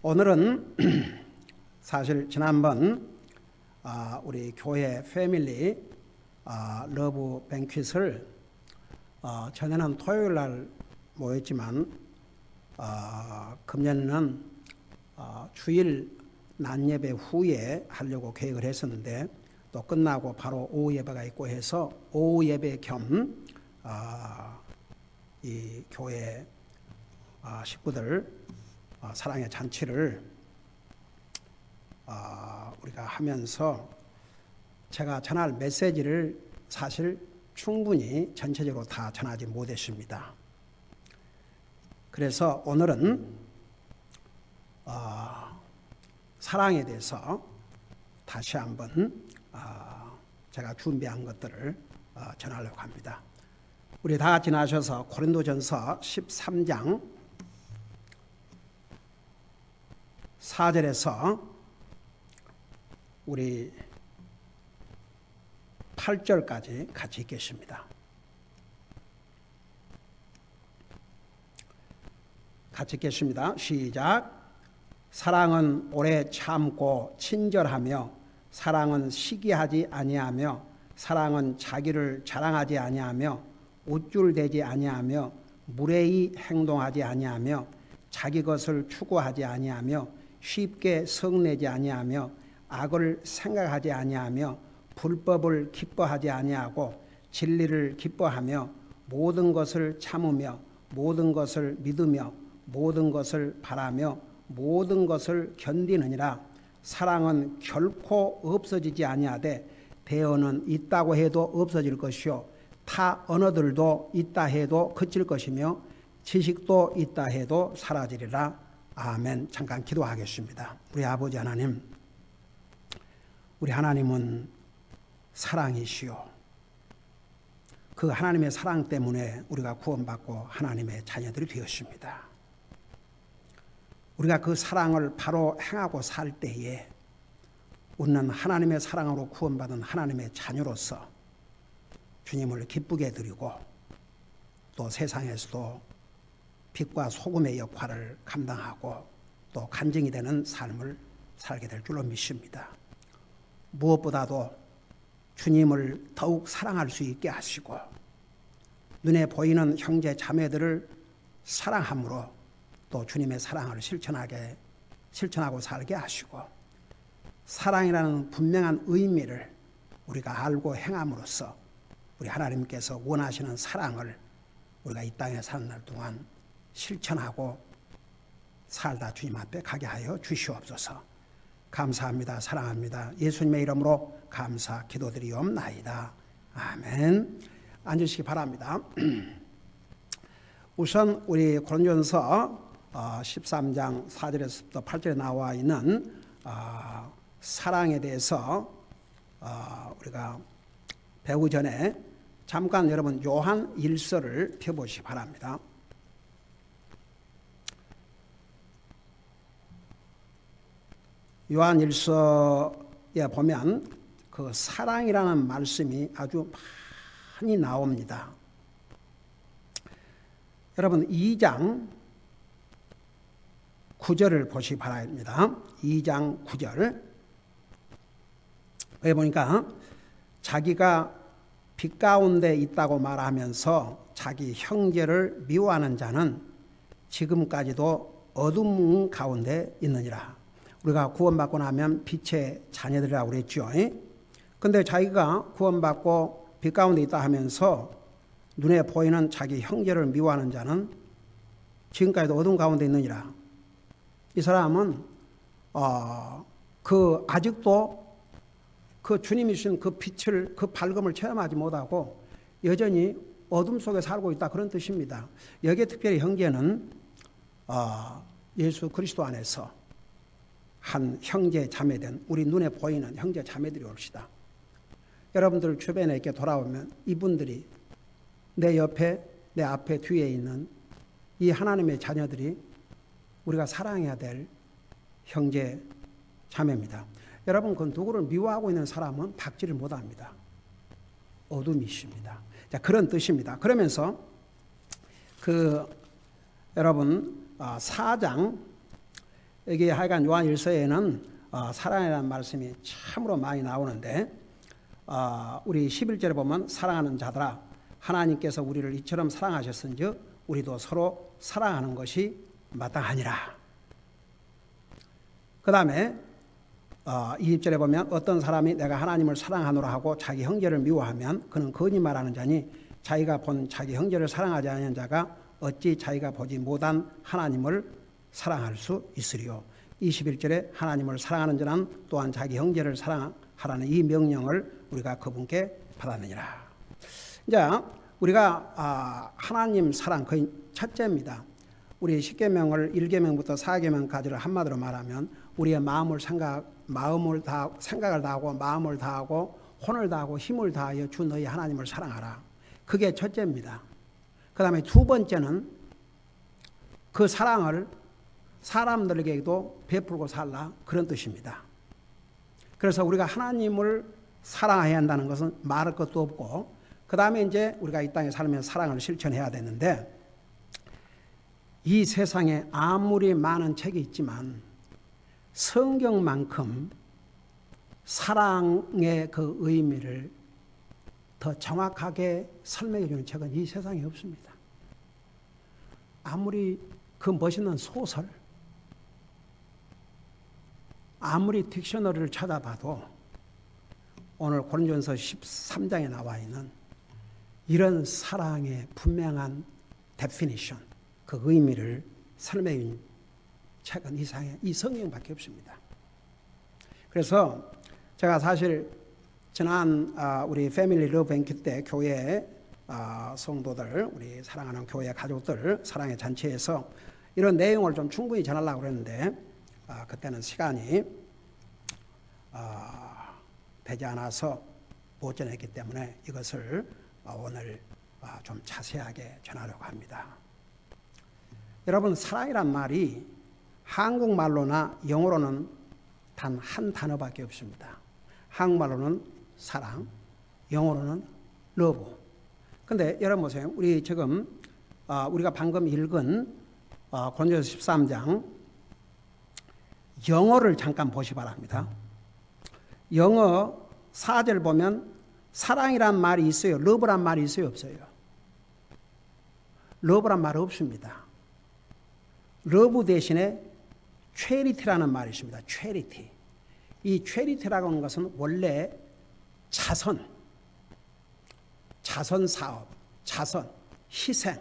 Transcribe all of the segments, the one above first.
오늘은 사실 지난번 우리 교회 패밀리 러브 뱅퀴트를 전에는 토요일 날 모였지만 금년에는 주일 낮 예배 후에 하려고 계획을 했었는데 또 끝나고 바로 오후 예배가 있고 해서 오후 예배 겸 이 교회 식구들 사랑의 잔치를 우리가 하면서 제가 전할 메시지를 사실 충분히 전체적으로 다 전하지 못했습니다. 그래서 오늘은 사랑에 대해서 다시 한번 제가 준비한 것들을 전하려고 합니다. 우리 다 같이 나셔서 고린도전서 13장 4절에서 우리 8절까지 같이 읽겠습니다. 같이 읽겠습니다. 시작. 사랑은 오래 참고 친절하며 사랑은 시기하지 아니하며 사랑은 자기를 자랑하지 아니하며 우쭐대지 아니하며 무례히 행동하지 아니하며 자기 것을 추구하지 아니하며 쉽게 성내지 아니하며 악을 생각하지 아니하며 불법을 기뻐하지 아니하고 진리를 기뻐하며 모든 것을 참으며 모든 것을 믿으며 모든 것을 바라며 모든 것을 견디느니라. 사랑은 결코 없어지지 아니하되 대언은 있다고 해도 없어질 것이요 타 언어들도 있다 해도 그칠 것이며 지식도 있다 해도 사라지리라. 아멘. 잠깐 기도하겠습니다. 우리 아버지 하나님, 우리 하나님은 사랑이시오. 그 하나님의 사랑 때문에 우리가 구원받고 하나님의 자녀들이 되었습니다. 우리가 그 사랑을 바로 행하고 살 때에 우리는 하나님의 사랑으로 구원받은 하나님의 자녀로서 주님을 기쁘게 드리고 또 세상에서도 빛과 소금의 역할을 감당하고 또 간증이 되는 삶을 살게 될 줄로 믿습니다. 무엇보다도 주님을 더욱 사랑할 수 있게 하시고 눈에 보이는 형제 자매들을 사랑함으로 또 주님의 사랑을 실천하고 살게 하시고 사랑이라는 분명한 의미를 우리가 알고 행함으로써 우리 하나님께서 원하시는 사랑을 우리가 이 땅에 사는 날 동안 실천하고 살다 주님 앞에 가게 하여 주시옵소서. 감사합니다. 사랑합니다. 예수님의 이름으로 감사 기도드리옵나이다. 아멘. 앉으시기 바랍니다. 우선 우리 고린도전서 13장 4절에서부터 8절에 나와 있는 사랑에 대해서 우리가 배우기 전에 잠깐 여러분 요한 1서를 펴보시기 바랍니다. 요한 1서에 보면 그 사랑이라는 말씀이 아주 많이 나옵니다. 여러분 2장 9절을 보시기 바랍니다. 2장 9절. 여기 보니까 자기가 빛 가운데 있다고 말하면서 자기 형제를 미워하는 자는 지금까지도 어둠 가운데 있느니라. 우리가 구원받고 나면 빛의 자녀들이라고 그랬죠. 근데 자기가 구원받고 빛 가운데 있다 하면서 눈에 보이는 자기 형제를 미워하는 자는 지금까지도 어둠 가운데 있느니라. 이 사람은 아직도 그 주님이 주신 그 빛을, 그 밝음을 체험하지 못하고 여전히 어둠 속에 살고 있다, 그런 뜻입니다. 여기에 특별히 형제는 예수 그리스도 안에서 한 형제 자매된 우리 눈에 보이는 형제 자매들이 옵시다. 여러분들 주변에 이렇게 돌아오면 이분들이 내 옆에, 내 앞에, 뒤에 있는 이 하나님의 자녀들이 우리가 사랑해야 될 형제 자매입니다. 여러분, 그 누구를 미워하고 있는 사람은 받지를 못합니다. 어둠이십니다. 자, 그런 뜻입니다. 그러면서 여러분 4장 여기 하여간 요한 1서에는 사랑이라는 말씀이 참으로 많이 나오는데 우리 11절에 보면 사랑하는 자들아 하나님께서 우리를 이처럼 사랑하셨은즉 우리도 서로 사랑하는 것이 마땅하니라. 그 다음에 20절에 보면 어떤 사람이 내가 하나님을 사랑하노라 하고 자기 형제를 미워하면 그는 거짓말하는 자니 자기가 본 자기 형제를 사랑하지 않는 자가 어찌 자기가 보지 못한 하나님을 사랑할 수 있으리요. 21절에 하나님을 사랑하는 자는 또한 자기 형제를 사랑하라는 이 명령을 우리가 그분께 받았느니라. 이제 우리가 하나님 사랑 거의 첫째입니다. 우리 10계명을 1계명부터 4계명까지를 한마디로 말하면 우리의 생각을 다하고 마음을 다하고 혼을 다하고 힘을 다하여 주 너희 하나님을 사랑하라. 그게 첫째입니다. 그 다음에 두 번째는 그 사랑을 사람들에게도 베풀고 살라 그런 뜻입니다. 그래서 우리가 하나님을 사랑해야 한다는 것은 말할 것도 없고 그 다음에 이제 우리가 이 땅에 살면서 사랑을 실천해야 되는데 이 세상에 아무리 많은 책이 있지만 성경만큼 사랑의 그 의미를 더 정확하게 설명해 주는 책은 이 세상에 없습니다. 아무리 그 멋있는 소설, 아무리 딕셔너리를 찾아봐도 오늘 고린도전서 13장에 나와 있는 이런 사랑의 분명한 데피니션, 그 의미를 설명해 준 책은 이 세상에 이 성경밖에 없습니다. 그래서 제가 사실 지난 우리 패밀리 러브 뱅큐 때 교회 성도들, 우리 사랑하는 교회 가족들 사랑의 잔치에서 이런 내용을 좀 충분히 전하려고 그랬는데 그때는 시간이 되지 않아서 못 전했기 때문에 이것을 오늘 좀 자세하게 전하려고 합니다. 여러분, 사랑이란 말이 한국말로나 영어로는 단 한 단어밖에 없습니다. 한국말로는 사랑, 영어로는 love. 근데 여러분 보세요. 우리 지금 우리가 방금 읽은 고린도전서 13장 영어를 잠깐 보시 바랍니다. 영어 4절 보면 사랑이란 말이 있어요. love란 말이 있어요, 없어요? love란 말 없습니다. love 대신에 charity라는 말이 있습니다. charity. 이 charity라고 하는 것은 원래 자선 사업, 자선, 희생,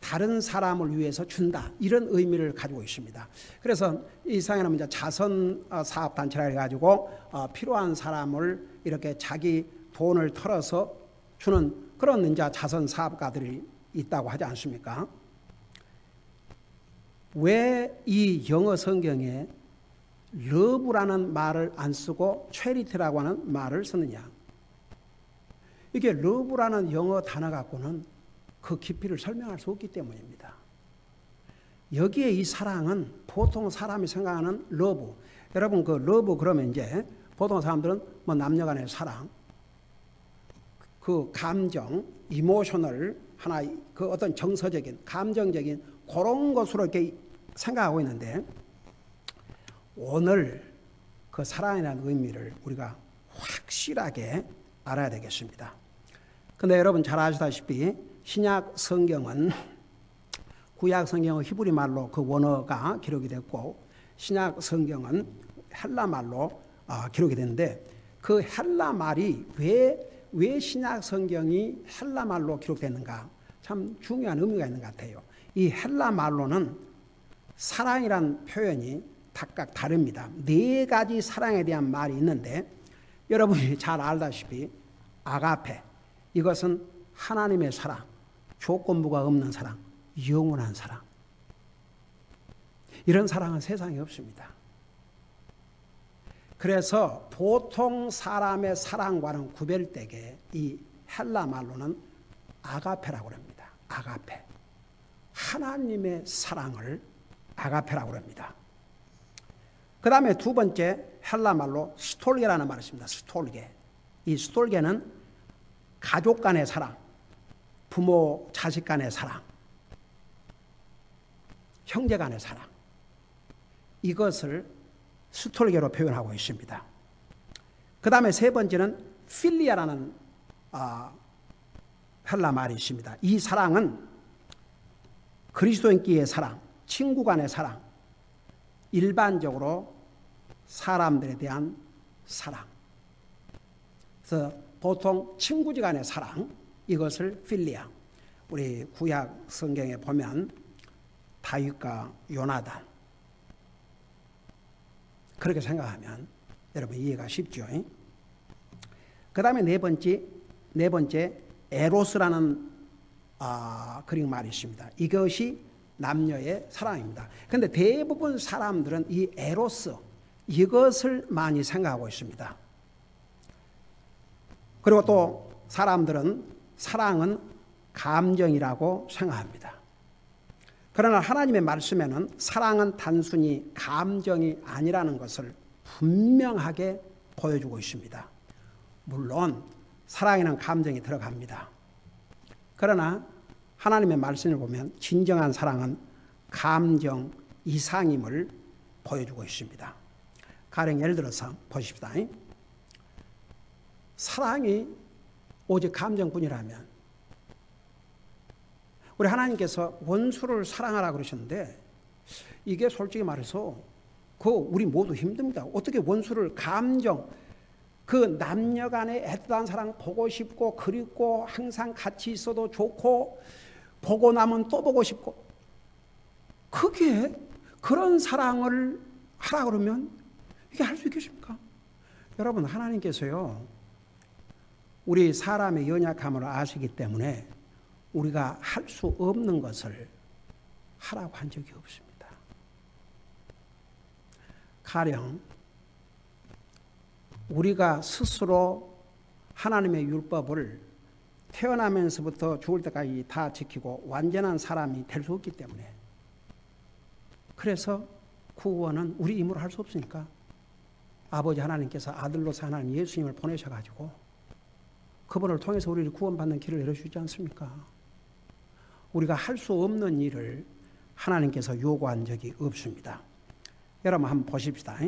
다른 사람을 위해서 준다. 이런 의미를 가지고 있습니다. 그래서 이 세상에는 이제 자선 사업 단체라 해가지고 필요한 사람을 이렇게 자기 돈을 털어서 주는 그런 이제 자선 사업가들이 있다고 하지 않습니까? 왜 이 영어 성경에 love라는 말을 안 쓰고 charity라고 하는 말을 쓰느냐? 이게 love라는 영어 단어 갖고는 그 깊이를 설명할 수 없기 때문입니다. 여기에 이 사랑은 보통 사람이 생각하는 love. 여러분 그 love 그러면 이제 보통 사람들은 뭐 남녀간의 사랑, 그 감정, 이모셔널 하나 그 어떤 정서적인 감정적인 그런 것으로 이렇게 생각하고 있는데 오늘 그 사랑이라는 의미를 우리가 확실하게 알아야 되겠습니다. 근데 여러분 잘 아시다시피 신약 성경은 구약 성경은 히브리 말로 그 원어가 기록이 됐고 신약 성경은 헬라 말로 기록이 됐는데 그 헬라 말이 왜 신약 성경이 헬라 말로 기록됐는가 참 중요한 의미가 있는 것 같아요. 이 헬라 말로는 사랑이란 표현이 각각 다릅니다. 4가지 사랑에 대한 말이 있는데 여러분이 잘 알다시피 아가페 이것은 하나님의 사랑, 조건부가 없는 사랑, 영원한 사랑. 이런 사랑은 세상에 없습니다. 그래서 보통 사람의 사랑과는 구별되게 이 헬라 말로는 아가페라고 합니다. 아가페. 하나님의 사랑을 아가페라고 합니다. 그 다음에 두 번째 헬라 말로 스톨게라는 말이 있습니다. 스톨게. 이 스톨게는 가족 간의 사랑, 부모 자식 간의 사랑, 형제 간의 사랑. 이것을 스톨게로 표현하고 있습니다. 그 다음에 세 번째는 필리아라는 헬라 말이 있습니다. 이 사랑은 그리스도인끼리의 사랑, 친구 간의 사랑, 일반적으로 사람들에 대한 사랑. 그래서 보통 친구지 간의 사랑, 이것을 필리아. 우리 구약 성경에 보면 다윗과 요나단, 그렇게 생각하면 여러분 이해가 쉽죠. 그 다음에 네 번째 에로스라는 그릭 말이 있습니다. 이것이 남녀의 사랑입니다. 그런데 대부분 사람들은 이 에로스, 이것을 많이 생각하고 있습니다. 그리고 또 사람들은 사랑은 감정이라고 생각합니다. 그러나 하나님의 말씀에는 사랑은 단순히 감정이 아니라는 것을 분명하게 보여주고 있습니다. 물론 사랑에는 감정이 들어갑니다. 그러나 하나님의 말씀을 보면 진정한 사랑은 감정 이상임을 보여주고 있습니다. 가령 예를 들어서 보십시다. 사랑이 오직 감정뿐이라면 우리 하나님께서 원수를 사랑하라 그러셨는데 이게 솔직히 말해서 우리 모두 힘듭니다. 어떻게 원수를 감정, 그 남녀 간의 애틋한 사랑 보고 싶고 그립고 항상 같이 있어도 좋고 보고 나면 또 보고 싶고 그런 사랑을 하라 그러면 이게 할 수 있겠습니까? 여러분 하나님께서요 우리 사람의 연약함을 아시기 때문에 우리가 할 수 없는 것을 하라고 한 적이 없습니다. 가령 우리가 스스로 하나님의 율법을 태어나면서부터 죽을 때까지 다 지키고 완전한 사람이 될 수 없기 때문에 그래서 구원은 우리 힘으로 할 수 없으니까 아버지 하나님께서 아들로서 하나님 예수님을 보내셔가지고 그분을 통해서 우리를 구원받는 길을 열어주지 않습니까? 우리가 할 수 없는 일을 하나님께서 요구한 적이 없습니다. 여러분 한번 보십시다.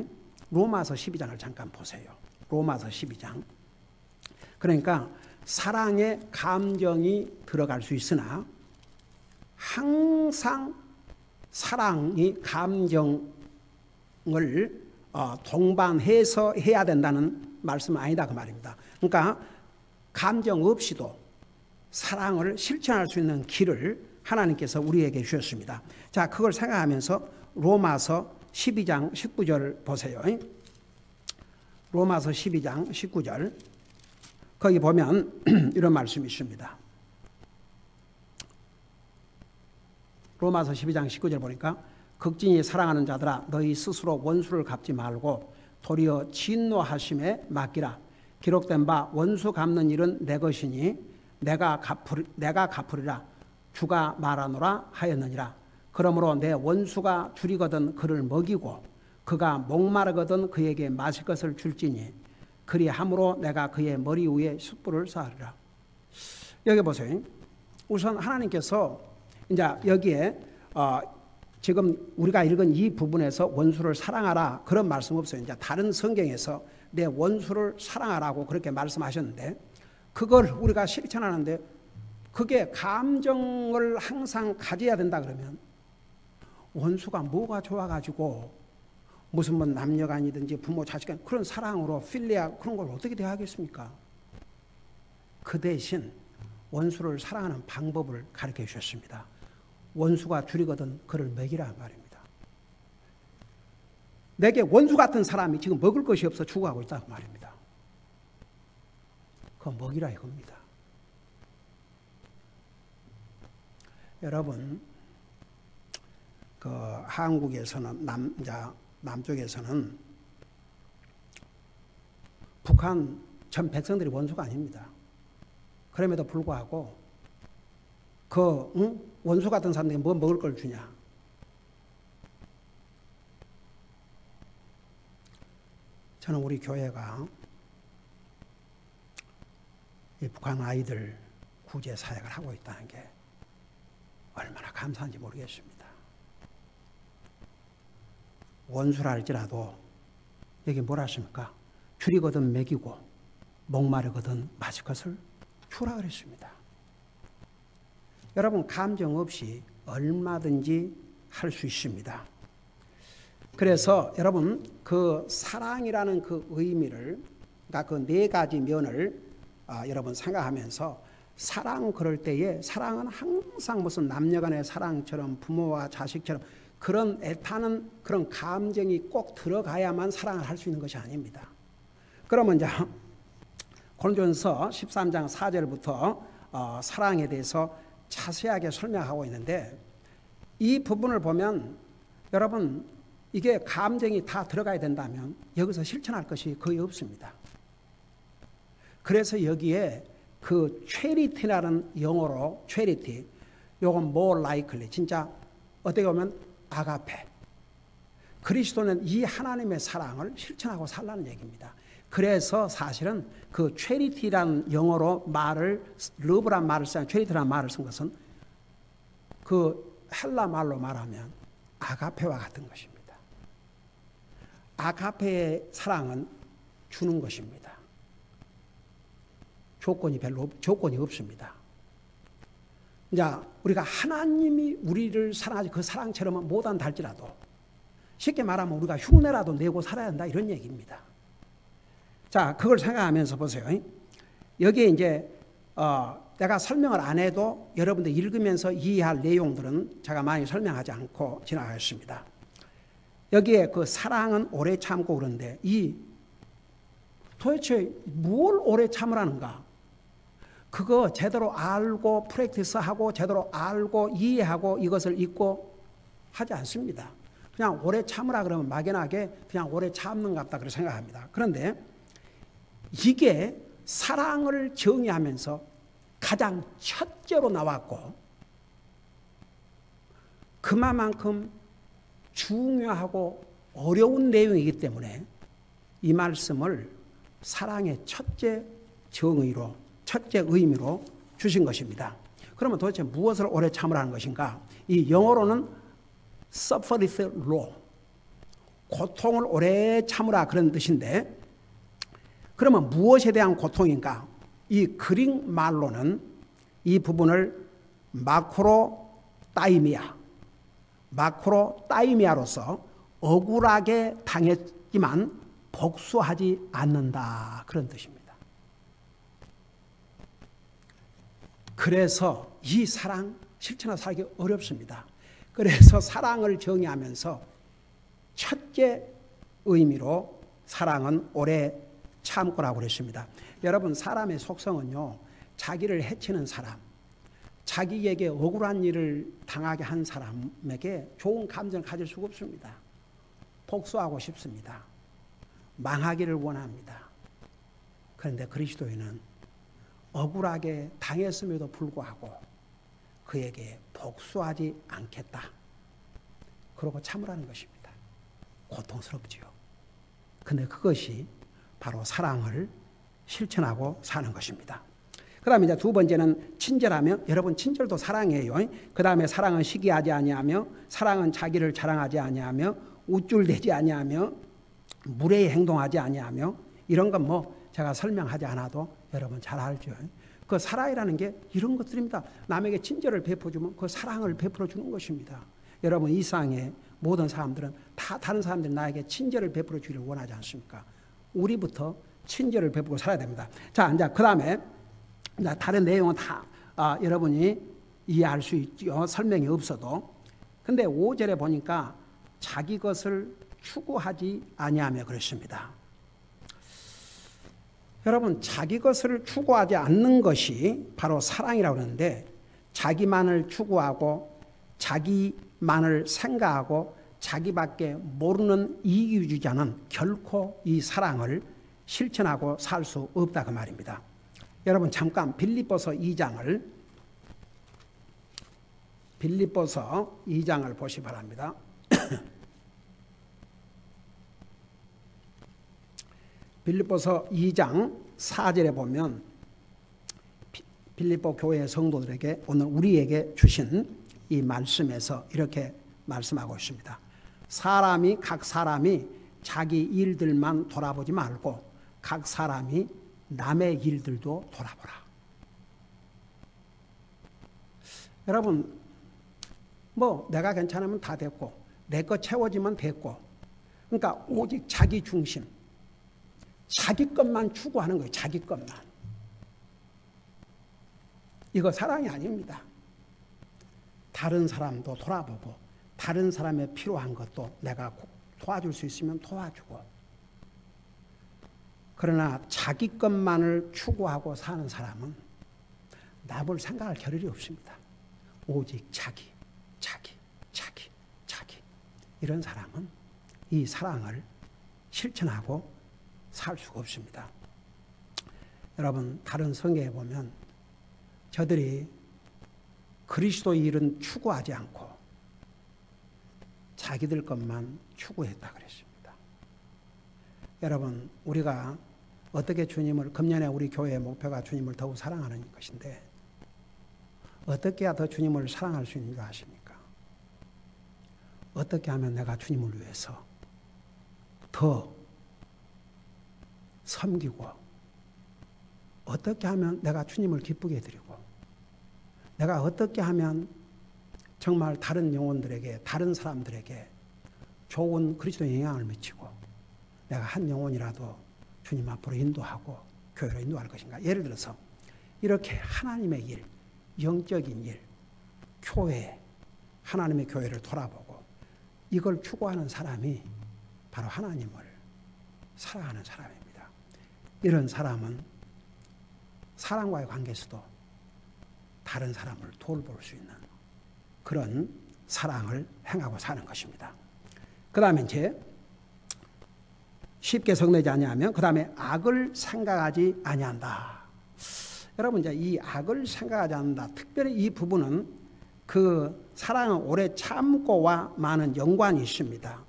로마서 12장을 잠깐 보세요. 로마서 12장. 그러니까 사랑의 감정이 들어갈 수 있으나 항상 사랑이 감정을 동반해서 해야 된다는 말씀은 아니다 그 말입니다. 그러니까 감정 없이도 사랑을 실천할 수 있는 길을 하나님께서 우리에게 주셨습니다. 자, 그걸 생각하면서 로마서 12장 19절 보세요. 로마서 12장 19절 거기 보면 이런 말씀이 있습니다. 로마서 12장 19절 보니까 극진히 사랑하는 자들아 너희 스스로 원수를 갚지 말고 도리어 진노하심에 맡기라. 기록된 바 원수 갚는 일은 내 것이니 내가 갚으리라 주가 말하노라 하였느니라. 그러므로 내 원수가 줄이거든 그를 먹이고 그가 목마르거든 그에게 마실 것을 줄지니 그리함으로 내가 그의 머리 위에 숯불을 쌓으리라. 여기 보세요. 우선 하나님께서 이제 여기에 지금 우리가 읽은 이 부분에서 원수를 사랑하라 그런 말씀 없어요. 이제 다른 성경에서 내 원수를 사랑하라고 그렇게 말씀하셨는데 그걸 우리가 실천하는데 그게 감정을 항상 가져야 된다 그러면 원수가 뭐가 좋아가지고 무슨 뭐 남녀간이든지 부모 자식간 그런 사랑으로 필리아 그런 걸 어떻게 대하겠습니까? 그 대신 원수를 사랑하는 방법을 가르쳐 주셨습니다. 원수가 줄이거든 그를 먹이라 말입니다. 내게 원수 같은 사람이 지금 먹을 것이 없어 죽어가고 있다고 말입니다. 그거 먹이라 이겁니다. 여러분 그 한국에서는 남쪽에서는 북한 전 백성들이 원수가 아닙니다. 그럼에도 불구하고 원수 같은 사람들이 뭐 먹을 걸 주냐? 저는 우리 교회가 이 북한 아이들 구제 사역을 하고 있다는 게 얼마나 감사한지 모르겠습니다. 원수라 할지라도 여기 뭐라 하십니까? 줄이거든 먹이고 목마르거든 마실 것을 주라 그랬습니다. 여러분 감정 없이 얼마든지 할 수 있습니다. 그래서 여러분 그 사랑이라는 그 의미를 그러니까 그 네 가지 면을 여러분 생각하면서 사랑 그럴 때에 사랑은 항상 무슨 남녀간의 사랑처럼 부모와 자식처럼 그런 애타는 그런 감정이 꼭 들어가야만 사랑을 할 수 있는 것이 아닙니다. 그러면 이제 고린도전서 13장 4절부터 사랑에 대해서 자세하게 설명하고 있는데 이 부분을 보면 여러분 이게 감정이 다 들어가야 된다면 여기서 실천할 것이 거의 없습니다. 그래서 여기에 그 charity라는 영어로 charity 요건 more likely 진짜 어떻게 보면 아가페 그리스도는 이 하나님의 사랑을 실천하고 살라는 얘기입니다. 그래서 사실은 그 charity라는 영어로 말을 love란 말을 쓴 charity라는 말을 쓴 것은 그 헬라 말로 말하면 아가페와 같은 것입니다. 아가페의 사랑은 주는 것입니다. 조건이 없습니다. 이제 우리가 하나님이 우리를 사랑하지 그 사랑처럼은 못한다 할지라도 쉽게 말하면 우리가 흉내라도 내고 살아야 한다 이런 얘기입니다. 자, 그걸 생각하면서 보세요. 여기에 이제 내가 설명을 안 해도 여러분들 읽으면서 이해할 내용들은 제가 많이 설명하지 않고 지나가겠습니다. 여기에 그 사랑은 오래 참고 그런데 도대체 뭘 오래 참으라는가? 그거 제대로 알고 프랙티스하고 제대로 알고 이해하고 이것을 잊고 하지 않습니다. 그냥 오래 참으라 그러면 막연하게 그냥 오래 참는가 보다 그렇게 생각합니다. 그런데 이게 사랑을 정의하면서 가장 첫째로 나왔고 그만큼 중요하고 어려운 내용이기 때문에 이 말씀을 사랑의 첫째 정의로 첫째 의미로 주신 것입니다. 그러면 도대체 무엇을 오래 참으라는 것인가? 이 영어로는 suffereth long 고통을 오래 참으라 그런 뜻인데 그러면 무엇에 대한 고통인가? 이 그릭 말로는 이 부분을 마크로다이미아로서 억울하게 당했지만 복수하지 않는다 그런 뜻입니다. 그래서 이 사랑 실천하고 살기 어렵습니다. 그래서 사랑을 정의하면서 첫째 의미로 사랑은 오래 참고라고 그랬습니다. 여러분 사람의 속성은요 자기를 해치는 사람 자기에게 억울한 일을 당하게 한 사람에게 좋은 감정을 가질 수가 없습니다. 복수하고 싶습니다. 망하기를 원합니다. 그런데 그리스도인은 억울하게 당했음에도 불구하고 그에게 복수하지 않겠다. 그러고 참으라는 것입니다. 고통스럽지요. 그런데 그것이 바로 사랑을 실천하고 사는 것입니다. 그 다음에 이제 두 번째는 친절하며 여러분 친절도 사랑이에요. 그 다음에 사랑은 시기하지 아니하며 사랑은 자기를 자랑하지 아니하며 우쭐대지 아니하며 무례히 행동하지 아니하며 이런 건 뭐 제가 설명하지 않아도 여러분 잘 알죠. 그 사랑이라는 게 이런 것들입니다. 남에게 친절을 베풀어주면 그 사랑을 베풀어주는 것입니다. 여러분 이 세상의 모든 사람들은 다 다른 사람들이 나에게 친절을 베풀어 주기를 원하지 않습니까? 우리부터 친절을 베풀고 살아야 됩니다. 자, 이제 그 다음에 다른 내용은 다 여러분이 이해할 수 있죠. 설명이 없어도. 근데 5절에 보니까 자기 것을 추구하지 아니하며 그랬습니다. 여러분 자기 것을 추구하지 않는 것이 바로 사랑이라고 하는데 자기만을 추구하고 자기만을 생각하고 자기밖에 모르는 이기주의자는 결코 이 사랑을 실천하고 살 수 없다 그 말입니다. 여러분 잠깐 빌립보서 2장을 보시 바랍니다. 빌립보서 2장 4절에 보면 빌립보 교회 성도들에게 오늘 우리에게 주신 이 말씀에서 이렇게 말씀하고 있습니다. 각 사람이 자기 일들만 돌아보지 말고 각 사람이 남의 일들도 돌아보라. 여러분, 내가 괜찮으면 다 됐고 내 거 채워지면 됐고, 그러니까 오직 자기 중심, 자기 것만 추구하는 거예요. 자기 것만. 이거 사랑이 아닙니다. 다른 사람도 돌아보고 다른 사람의 필요한 것도 내가 도와줄 수 있으면 도와주고, 그러나 자기 것만을 추구하고 사는 사람은 남을 생각할 겨를이 없습니다. 오직 자기. 이런 사람은 이 사랑을 실천하고 살 수가 없습니다. 여러분, 다른 성경에 보면 저들이 그리스도의 일은 추구하지 않고 자기들 것만 추구했다 그랬습니다. 여러분, 우리가 어떻게 주님을, 금년에 우리 교회의 목표가 주님을 더욱 사랑하는 것인데 어떻게 해야 더 주님을 사랑할 수 있는가 아십니까? 어떻게 하면 내가 주님을 위해서 더 섬기고, 어떻게 하면 내가 주님을 기쁘게 해드리고, 내가 어떻게 하면 정말 다른 영혼들에게, 다른 사람들에게 좋은 그리스도의 영향을 미치고 내가 한 영혼이라도 주님 앞으로 인도하고 교회로 인도할 것인가. 예를 들어서 이렇게 하나님의 일, 영적인 일, 교회, 하나님의 교회를 돌아보고 이걸 추구하는 사람이 바로 하나님을 사랑하는 사람입니다. 이런 사람은 사람과의 관계에서도 다른 사람을 돌볼 수 있는 그런 사랑을 행하고 사는 것입니다. 그 다음에 이제 쉽게 성내지 아니하면 그 다음에 악을 생각하지 아니한다. 여러분, 이제 이 악을 생각하지 않는다. 특별히 이 부분은 그 사랑은 오래 참고와 많은 연관이 있습니다.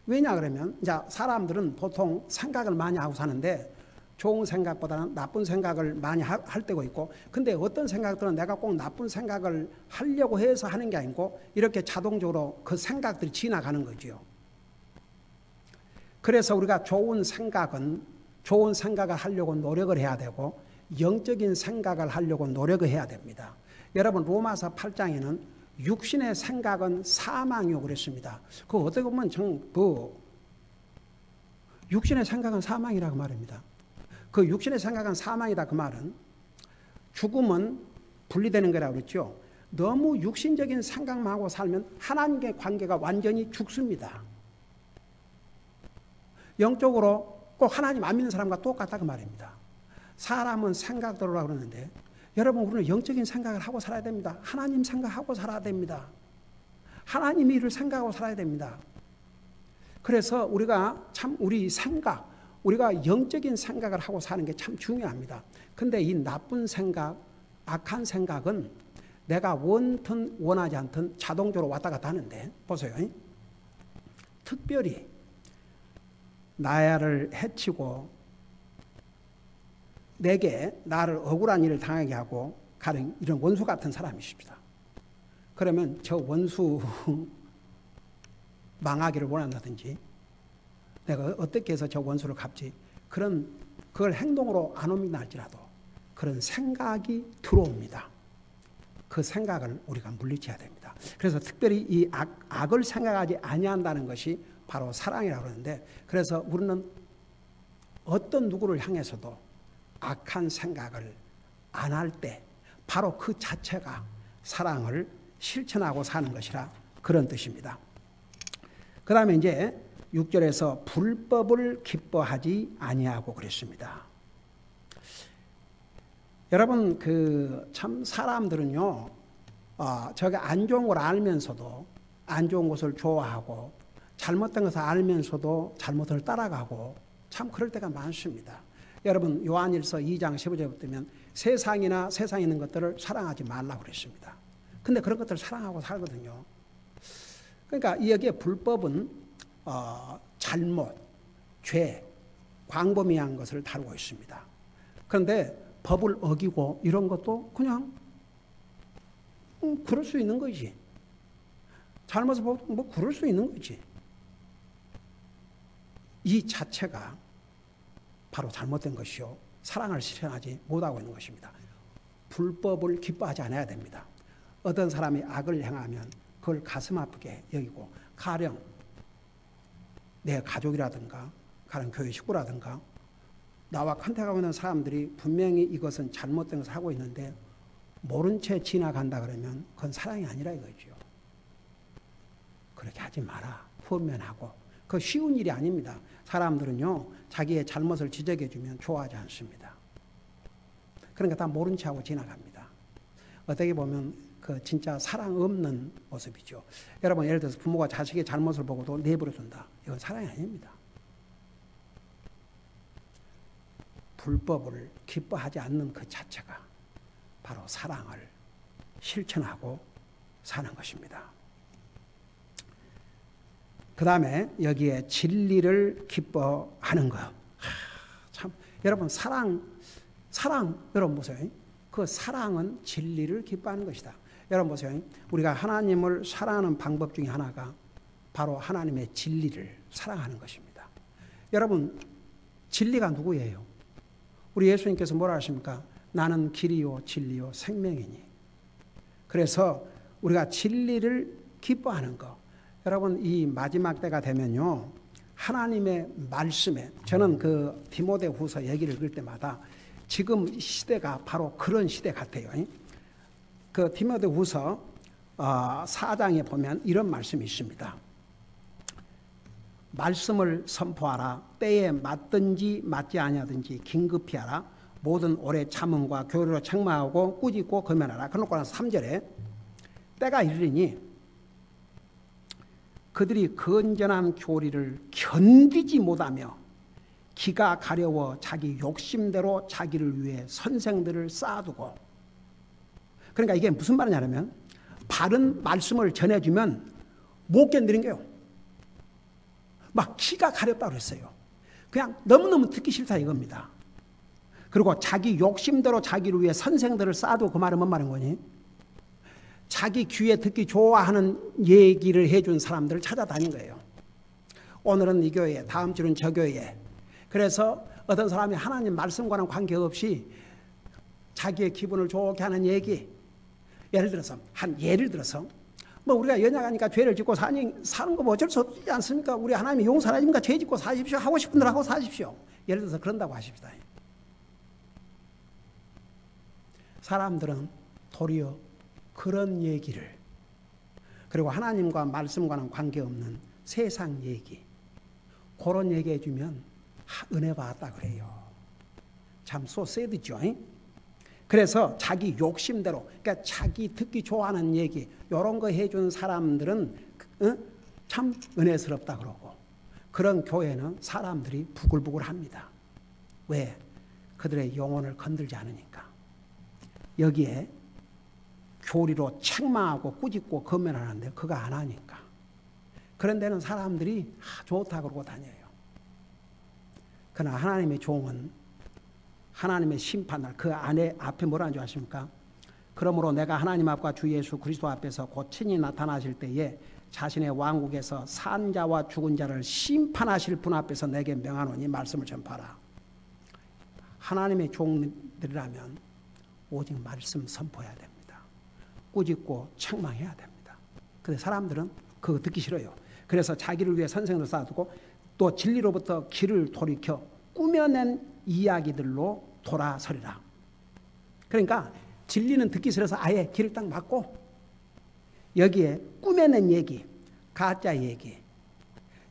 왜냐 그러면 이제 사람들은 보통 생각을 많이 하고 사는데 좋은 생각보다는 나쁜 생각을 많이 할 때가 있고, 근데 어떤 생각들은 내가 꼭 나쁜 생각을 하려고 해서 하는 게 아니고 이렇게 자동적으로 그 생각들이 지나가는 거죠. 그래서 우리가 좋은 생각을 하려고 노력을 해야 되고 영적인 생각을 하려고 노력을 해야 됩니다. 여러분, 로마서 8장에는 육신의 생각은 사망이라고 그랬습니다. 그 어떻게 보면 육신의 생각은 사망이라고 말입니다. 그 육신의 생각은 사망이다 그 말은 죽음은 분리되는 거라고 그랬죠. 너무 육신적인 생각만 하고 살면 하나님과의 관계가 완전히 죽습니다. 영적으로 꼭 하나님 안 믿는 사람과 똑같다 그 말입니다. 사람은 생각대로라고 그러는데 여러분, 우리는 영적인 생각을 하고 살아야 됩니다. 하나님 생각하고 살아야 됩니다. 하나님 일을 생각하고 살아야 됩니다. 그래서 우리가 우리가 영적인 생각을 하고 사는 게 참 중요합니다. 근데 이 나쁜 생각, 악한 생각은 내가 원든 원하지 않든 자동적으로 왔다 갔다 하는데, 보세요. 특별히 나를 해치고 내게 나를 억울한 일을 당하게 하고 가는 이런 원수 같은 사람이 있습니다. 그러면 저 원수 망하기를 원한다든지 내가 어떻게 해서 저 원수를 갚지, 그걸 행동으로 안 옮긴다 할지라도 그런 생각이 들어옵니다. 그 생각을 우리가 물리쳐야 됩니다. 그래서 특별히 이 악을 생각하지 아니한다는 것이 바로 사랑이라고 하는데, 그래서 우리는 어떤 누구를 향해서도 악한 생각을 안 할 때 바로 그 자체가 사랑을 실천하고 사는 것이라 그런 뜻입니다. 그 다음에 이제 6절에서 불법을 기뻐하지 아니하고 그랬습니다. 여러분, 참 사람들은요, 저게 안 좋은 걸 알면서도 안 좋은 것을 좋아하고 잘못된 것을 알면서도 잘못을 따라가고 참 그럴 때가 많습니다. 여러분, 요한일서 2장 15절에 보면 세상에 있는 것들을 사랑하지 말라고 그랬습니다. 근데 그런 것들을 사랑하고 살거든요. 그러니까 여기에 불법은 잘못, 죄, 광범위한 것을 다루고 있습니다. 그런데 법을 어기고 이런 것도 그냥 그럴 수 있는 거지. 잘못을 뭐 그럴 수 있는 거지. 이 자체가 바로 잘못된 것이요. 사랑을 실현하지 못하고 있는 것입니다. 불법을 기뻐하지 않아야 됩니다. 어떤 사람이 악을 행하면 그걸 가슴 아프게 여기고, 가령 내 가족이라든가 가령 교회 식구라든가 나와 컨택하고 있는 사람들이 분명히 이것은 잘못된 것을 하고 있는데 모른 채 지나간다 그러면 그건 사랑이 아니라 이거죠. 그렇게 하지 마라. 훈면하고. 그 쉬운 일이 아닙니다. 사람들은요, 자기의 잘못을 지적해 주면 좋아하지 않습니다. 그러니까 다 모른 채 하고 지나갑니다. 어떻게 보면 그 진짜 사랑 없는 모습이죠. 여러분, 예를 들어서 부모가 자식의 잘못을 보고도 내버려 둔다. 이건 사랑이 아닙니다. 불법을 기뻐하지 않는 그 자체가 바로 사랑을 실천하고 사는 것입니다. 그 다음에 여기에 진리를 기뻐하는 것. 참, 여러분, 사랑, 여러분 보세요. 그 사랑은 진리를 기뻐하는 것이다. 여러분 보세요. 우리가 하나님을 사랑하는 방법 중에 하나가 바로 하나님의 진리를 사랑하는 것입니다. 여러분, 진리가 누구예요? 우리 예수님께서 뭐라 하십니까? 나는 길이요 진리요 생명이니. 그래서 우리가 진리를 기뻐하는 것. 여러분, 이 마지막 때가 되면요, 하나님의 말씀에, 저는 그 디모데후서 얘기를 읽을 때마다 지금 시대가 바로 그런 시대 같아요. 그 디모데후서 4장에 보면 이런 말씀이 있습니다. 말씀을 선포하라. 때에 맞든지 맞지 아니하든지 긴급히 하라. 모든 오래 참음과 교리로 책망하고 꾸짖고 금연하라. 그러고 나서 3절에 때가 이르리니 그들이 건전한 교리를 견디지 못하며 기가 가려워 자기 욕심대로 자기를 위해 선생들을 쌓아두고. 그러니까 이게 무슨 말이냐면 바른 말씀을 전해주면 못 견디는 거예요. 막 기가 가렵다고 그랬어요. 그냥 너무너무 듣기 싫다 이겁니다. 그리고 자기 욕심대로 자기를 위해 선생들을 쌓아두고. 그 말은 뭔 말인 거니? 자기 귀에 듣기 좋아하는 얘기를 해준 사람들을 찾아다닌 거예요. 오늘은 이 교회, 다음 주는 저 교회. 그래서 어떤 사람이 하나님 말씀과는 관계없이 자기의 기분을 좋게 하는 얘기, 예를 들어서 뭐 우리가 연약하니까 죄를 짓고 사는 거 뭐 어쩔 수 없지 않습니까? 우리 하나님이 용서하니까 죄 짓고 사십시오. 하고 싶은 대로 하고 사십시오. 예를 들어서 그런다고 하십시다. 사람들은 도리어 그런 얘기를, 그리고 하나님과 말씀과는 관계없는 세상 얘기, 그런 얘기 해주면 은혜 받았다 그래요. 참 소세드죠. 그래서 자기 욕심대로, 그러니까 자기 듣기 좋아하는 얘기, 이런 거 해준 사람들은 참 은혜스럽다 그러고, 그런 교회는 사람들이 부글부글합니다. 왜? 그들의 영혼을 건들지 않으니까. 여기에 교리로 책망하고 꾸짖고 검면하는데 그거 안 하니까. 그런 데는 사람들이 좋다 그러고 다녀요. 그러나 하나님의 종은 하나님의 심판날 그 안에 앞에 뭐라는 줄 아십니까? 그러므로 내가 하나님 앞과 주 예수 그리스도 앞에서 곧 친히 나타나실 때에 자신의 왕국에서 산 자와 죽은 자를 심판하실 분 앞에서 내게 명하노니 말씀을 전파하라. 하나님의 종들이라면 오직 말씀 선포해야 됩니다. 꾸짖고 책망해야 됩니다. 근데 사람들은 그거 듣기 싫어요. 그래서 자기를 위해 선생을 쌓아두고 또 진리로부터 길을 돌이켜 꾸며낸 이야기들로 돌아서리라. 그러니까 진리는 듣기 싫어서 아예 길을 딱 막고 여기에 꾸며낸 얘기, 가짜 얘기.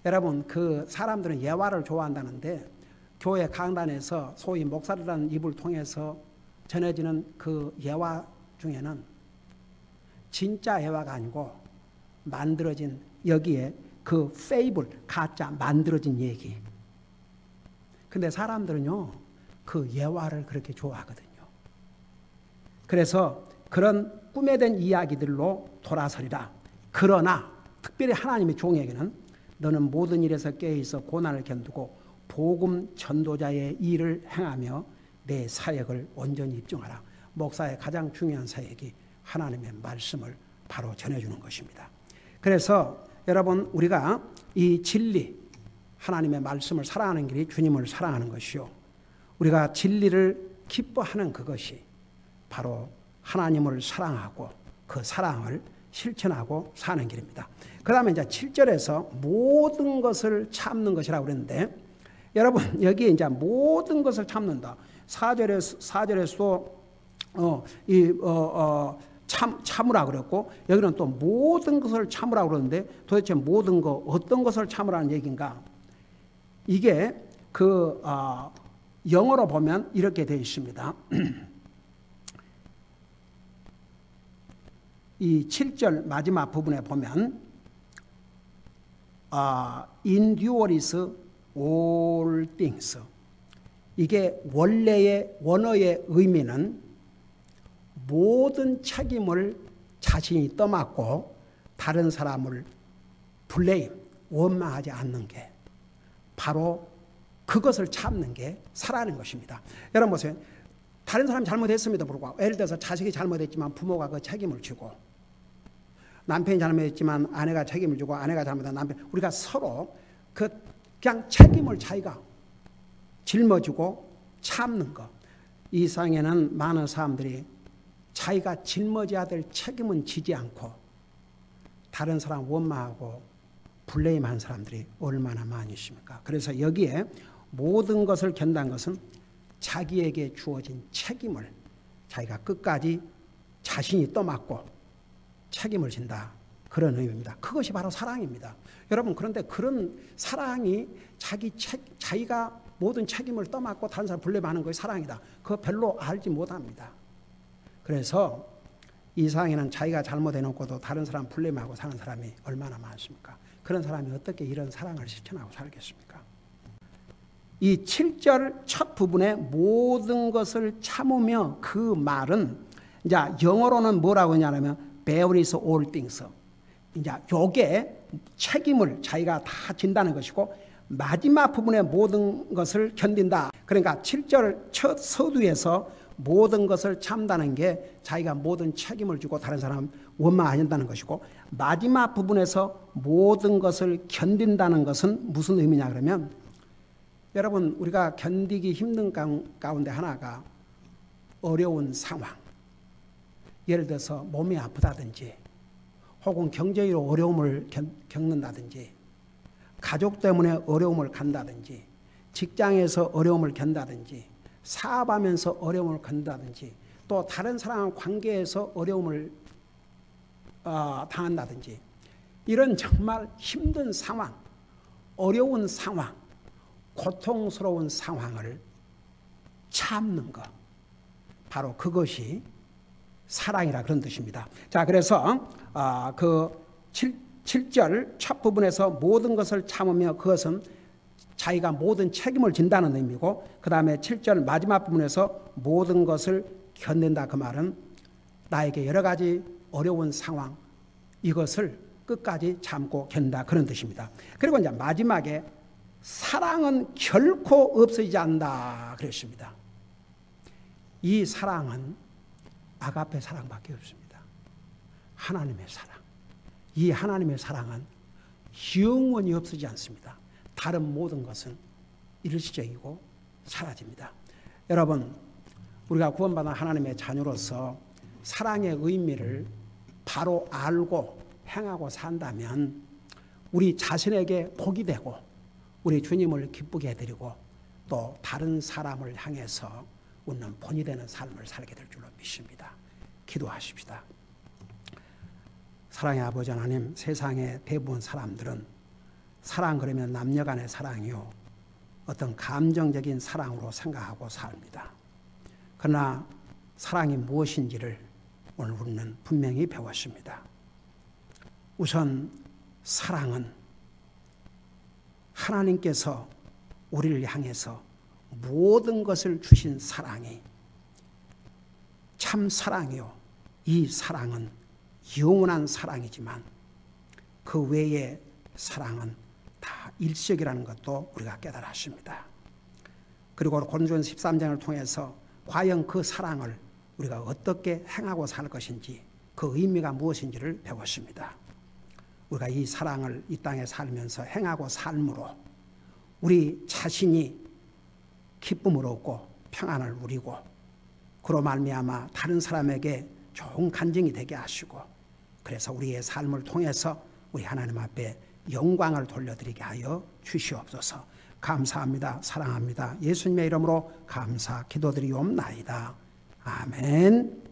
여러분, 그 사람들은 예화를 좋아한다는데 교회 강단에서 소위 목사라는 입을 통해서 전해지는 그 예화 중에는 진짜 예화가 아니고 만들어진, 여기에 그 페이블, 가짜 만들어진 얘기. 근데 사람들은요, 그 예화를 그렇게 좋아하거든요. 그래서 그런 꾸며낸 이야기들로 돌아서리라. 그러나 특별히 하나님의 종에게는 너는 모든 일에서 깨어있어 고난을 견디고 복음 전도자의 일을 행하며 내 사역을 온전히 입증하라. 목사의 가장 중요한 사역이 하나님의 말씀을 바로 전해주는 것입니다. 그래서 여러분, 우리가 이 진리, 하나님의 말씀을 사랑하는 길이 주님을 사랑하는 것이요. 우리가 진리를 기뻐하는 그것이 바로 하나님을 사랑하고 그 사랑을 실천하고 사는 길입니다. 그 다음에 이제 7절에서 모든 것을 참는 것이라고 그랬는데, 여러분 여기에 이제 모든 것을 참는다. 4절에서 참으라 그랬고, 여기는 또 모든 것을 참으라 그러는데, 도대체 모든 거 어떤 것을 참으라는 얘기인가? 이게 영어로 보면 이렇게 되어 있습니다. 이 7절 마지막 부분에 보면 endures all things. 이게 원어의 의미는 모든 책임을 자신이 떠맡고 다른 사람을 원망하지 않는 게 바로 그것을 참는 게 살아가는 것입니다. 여러분 보세요. 다른 사람이 잘못했음에도 불구하고, 예를 들어서 자식이 잘못했지만 부모가 그 책임을 지고, 남편이 잘못했지만 아내가 책임을 지고, 아내가 잘못한 남편, 우리가 서로 그냥 책임을 자기가 짊어지고 참는 것. 이 세상에는 많은 사람들이 자기가 짊어져야 될 책임은 지지 않고 다른 사람 원망하고 블레임한 사람들이 얼마나 많이 있습니까? 그래서 여기에 모든 것을 견다는 것은 자기에게 주어진 책임을 자기가 끝까지 자신이 떠맡고 책임을 진다, 그런 의미입니다. 그것이 바로 사랑입니다. 여러분, 그런데 그런 사랑이 자기가 모든 책임을 떠맡고 다른 사람 블레임하는 것이 사랑이다, 그거 별로 알지 못합니다. 그래서 이 세상에는 자기가 잘못해놓고도 다른 사람 블레임하고 사는 사람이 얼마나 많습니까? 그런 사람이 어떻게 이런 사랑을 실천하고 살겠습니까? 이 7절 첫 부분에 모든 것을 참으며, 그 말은 이제 영어로는 뭐라고 하냐면 bears all things. 이제 요게 책임을 자기가 다 진다는 것이고, 마지막 부분에 모든 것을 견딘다. 그러니까 7절 첫 서두에서 모든 것을 참다는 게 자기가 모든 책임을 지고 다른 사람 원망 안 한다는 것이고, 마지막 부분에서 모든 것을 견딘다는 것은 무슨 의미냐 그러면, 여러분 우리가 견디기 힘든 가운데 하나가 어려운 상황, 예를 들어서 몸이 아프다든지 혹은 경제적으로 어려움을 겪는다든지, 가족 때문에 어려움을 간다든지, 직장에서 어려움을 견다든지, 사업하면서 어려움을 견다든지, 또 다른 사람과 관계에서 어려움을 당한다든지, 이런 정말 힘든 상황, 어려운 상황, 고통스러운 상황을 참는 것, 바로 그것이 사랑이라 그런 뜻입니다. 자, 그래서 그 7절 첫 부분에서 모든 것을 참으며, 그것은 자기가 모든 책임을 진다는 의미고, 그 다음에 7절 마지막 부분에서 모든 것을 견딘다, 그 말은 나에게 여러 가지 어려운 상황, 이것을 끝까지 참고 견딘다, 그런 뜻입니다. 그리고 이제 마지막에 사랑은 결코 없어지지 않는다 그랬습니다. 이 사랑은 아가페 사랑밖에 없습니다. 하나님의 사랑. 이 하나님의 사랑은 영원히 없어지지 않습니다. 다른 모든 것은 일시적이고 사라집니다. 여러분, 우리가 구원받은 하나님의 자녀로서 사랑의 의미를 바로 알고 행하고 산다면 우리 자신에게 복이 되고 우리 주님을 기쁘게 해드리고 또 다른 사람을 향해서 웃는 본이 되는 삶을 살게 될 줄로 믿습니다. 기도하십시다. 사랑의 아버지 하나님, 세상의 대부분 사람들은 사랑 그러면 남녀간의 사랑이요, 어떤 감정적인 사랑으로 생각하고 삽니다. 그러나 사랑이 무엇인지를 오늘 우리는 분명히 배웠습니다. 우선 사랑은 하나님께서 우리를 향해서 모든 것을 주신 사랑이 참 사랑이요, 이 사랑은 영원한 사랑이지만 그 외의 사랑은 다 일시적이라는 것도 우리가 깨달았습니다. 그리고 고린도전서 13장을 통해서 과연 그 사랑을 우리가 어떻게 행하고 살 것인지, 그 의미가 무엇인지를 배웠습니다. 우리가 이 사랑을 이 땅에 살면서 행하고 삶으로 우리 자신이 기쁨을 얻고 평안을 누리고 그로 말미암아 다른 사람에게 좋은 간증이 되게 하시고 그래서 우리의 삶을 통해서 우리 하나님 앞에 영광을 돌려드리게 하여 주시옵소서. 감사합니다. 사랑합니다. 예수님의 이름으로 감사 기도드리옵나이다. 아멘.